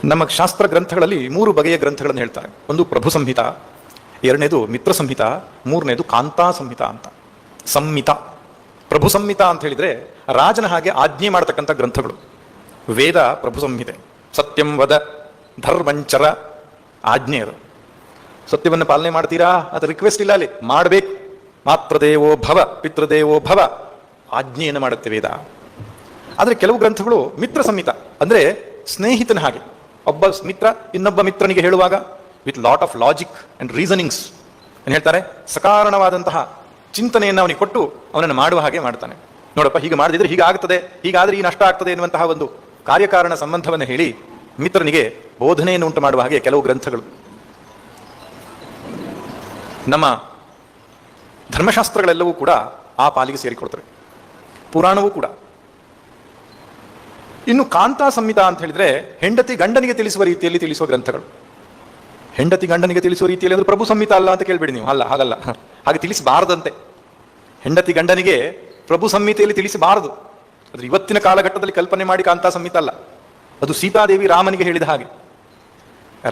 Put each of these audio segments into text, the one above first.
ನಮ್ಮ ಶಾಸ್ತ್ರ ಗ್ರಂಥಗಳಲ್ಲಿ 3 ಬಗೆಯ ಗ್ರಂಥಗಳನ್ನು ಹೇಳ್ತಾರೆ. ಒಂದು ಪ್ರಭು ಸಂಹಿತ, ಎರಡನೇದು ಮಿತ್ರ ಸಂಹಿತ, ಮೂರನೇದು ಕಾಂತಾ ಸಂಹಿತ ಅಂತ. ಸಂಹಿತ, ಪ್ರಭು ಸಂಹಿತ ಅಂತ ಹೇಳಿದ್ರೆ ರಾಜನ ಹಾಗೆ ಆಜ್ಞೆ ಮಾಡತಕ್ಕಂಥ ಗ್ರಂಥಗಳು. ವೇದ ಪ್ರಭು ಸಂಹಿತೆ, ಸತ್ಯಂ ವದ ಧರ್ಮಂಚರ ಆಜ್ಞೆ. ಅದು ಸತ್ಯವನ್ನು ಪಾಲನೆ ಮಾಡ್ತೀರಾ ಅದು ರಿಕ್ವೆಸ್ಟ್ ಇಲ್ಲ, ಅಲ್ಲಿ ಮಾಡಬೇಕು. ಮಾತೃದೇವೋ ಭವ ಪಿತೃದೇವೋ ಭವ ಆಜ್ಞೆಯನ್ನು ಮಾಡುತ್ತೆ ವೇದ. ಆದರೆ ಕೆಲವು ಗ್ರಂಥಗಳು ಮಿತ್ರ ಸಂಹಿತ, ಅಂದ್ರೆ ಸ್ನೇಹಿತನ ಹಾಗೆ. ಒಬ್ಬ ಮಿತ್ರ ಇನ್ನೊಬ್ಬ ಮಿತ್ರನಿಗೆ ಹೇಳುವಾಗ with lot of logic and reasonings ಏನು ಹೇಳ್ತಾರೆ, ಸಕಾರಣವಾದಂತಹ ಚಿಂತನೆಯನ್ನು ಅವನಿಗೆ ಕೊಟ್ಟು ಅವನನ್ನು ಮಾಡುವ ಹಾಗೆ ಮಾಡ್ತಾನೆ. ನೋಡಪ್ಪ, ಹೀಗೆ ಮಾಡದಿದ್ರೆ ಹೀಗಾಗ್ತದೆ, ಹೀಗಾದ್ರೆ ಈ ನಷ್ಟ ಆಗ್ತದೆ ಎನ್ನುವಂತಹ ಒಂದು ಕಾರ್ಯಕಾರಣ ಸಂಬಂಧವನ್ನು ಹೇಳಿ ಮಿತ್ರನಿಗೆ ಬೋಧನೆಯನ್ನು ಉಂಟು ಮಾಡುವ ಹಾಗೆ ಕೆಲವು ಗ್ರಂಥಗಳು. ನಮ್ಮ ಧರ್ಮಶಾಸ್ತ್ರಗಳೆಲ್ಲವೂ ಕೂಡ ಆ ಪಾಲಿಗೆ ಸೇರಿಕೊಡ್ತವೆ, ಪುರಾಣವೂ ಕೂಡ. ಇನ್ನು ಕಾಂತಾ ಸಂಹಿತ ಅಂತ ಹೇಳಿದ್ರೆ ಹೆಂಡತಿ ಗಂಡನಿಗೆ ತಿಳಿಸುವ ರೀತಿಯಲ್ಲಿ ತಿಳಿಸುವ ಗ್ರಂಥಗಳು. ಹೆಂಡತಿ ಗಂಡನಿಗೆ ತಿಳಿಸುವ ರೀತಿಯಲ್ಲಿ ಅಂದ್ರೆ ಪ್ರಭು ಸಂಹಿತ ಅಲ್ಲ ಅಂತ ಕೇಳ್ಬೇಡಿ ನೀವು. ಅಲ್ಲ, ಹಾಗಲ್ಲ, ಹಾಗೆ ತಿಳಿಸಬಾರದಂತೆ. ಹೆಂಡತಿ ಗಂಡನಿಗೆ ಪ್ರಭು ಸಂಹಿತೆಯಲ್ಲಿ ತಿಳಿಸಬಾರದು. ಅದ್ರ ಇವತ್ತಿನ ಕಾಲಘಟ್ಟದಲ್ಲಿ ಕಲ್ಪನೆ ಮಾಡಿ ಕಾಂತಾ ಸಂಹಿತ ಅಲ್ಲ. ಅದು ಸೀತಾದೇವಿ ರಾಮನಿಗೆ ಹೇಳಿದ ಹಾಗೆ.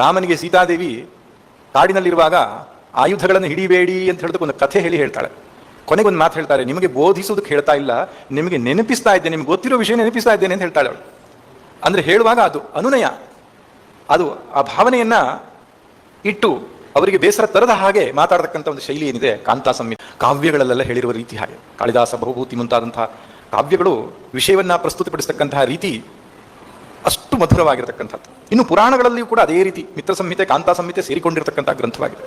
ರಾಮನಿಗೆ ಸೀತಾದೇವಿ ಕಾಡಿನಲ್ಲಿರುವಾಗ ಆಯುಧಗಳನ್ನು ಹಿಡಿಬೇಡಿ ಅಂತ ಹೇಳಿದಕ್ಕೆ ಒಂದು ಕಥೆ ಹೇಳಿ ಹೇಳ್ತಾಳೆ. ಕೊನೆಗೊಂದು ಮಾತು ಹೇಳ್ತಾರೆ, ನಿಮಗೆ ಬೋಧಿಸುವುದಕ್ಕೆ ಹೇಳ್ತಾ ಇಲ್ಲ, ನಿಮಗೆ ನೆನಪಿಸ್ತಾ ಇದ್ದೇನೆ, ನಿಮ್ಗೆ ಗೊತ್ತಿರೋ ವಿಷಯ ನೆನಪಿಸ್ತಾ ಇದ್ದೇನೆ ಅಂತ ಹೇಳ್ತಾಳೆ ಅವಳು. ಅಂದ್ರೆ ಹೇಳುವಾಗ ಅದು ಅನುನಯ, ಅದು ಆ ಭಾವನೆಯನ್ನ ಇಟ್ಟು ಅವರಿಗೆ ಬೇಸರ ತರದ ಹಾಗೆ ಮಾತಾಡತಕ್ಕಂಥ ಒಂದು ಶೈಲಿ ಏನಿದೆ ಕಾಂತಾ ಸಂಹಿತೆ. ಕಾವ್ಯಗಳಲ್ಲೆಲ್ಲ ಹೇಳಿರುವ ರೀತಿ ಹಾಗೆ, ಕಾಳಿದಾಸ ಬಹುಭೂತಿ ಮುಂತಾದಂತಹ ಕಾವ್ಯಗಳು ವಿಷಯವನ್ನ ಪ್ರಸ್ತುತಪಡಿಸತಕ್ಕಂತಹ ರೀತಿ ಅಷ್ಟು ಮಧುರವಾಗಿರತಕ್ಕಂಥದ್ದು. ಇನ್ನು ಪುರಾಣಗಳಲ್ಲಿಯೂ ಕೂಡ ಅದೇ ರೀತಿ ಮಿತ್ರ ಸಂಹಿತೆ ಕಾಂತಾ ಸಂಹಿತೆ ಸೇರಿಕೊಂಡಿರತಕ್ಕಂಥ ಗ್ರಂಥವಾಗಿದೆ.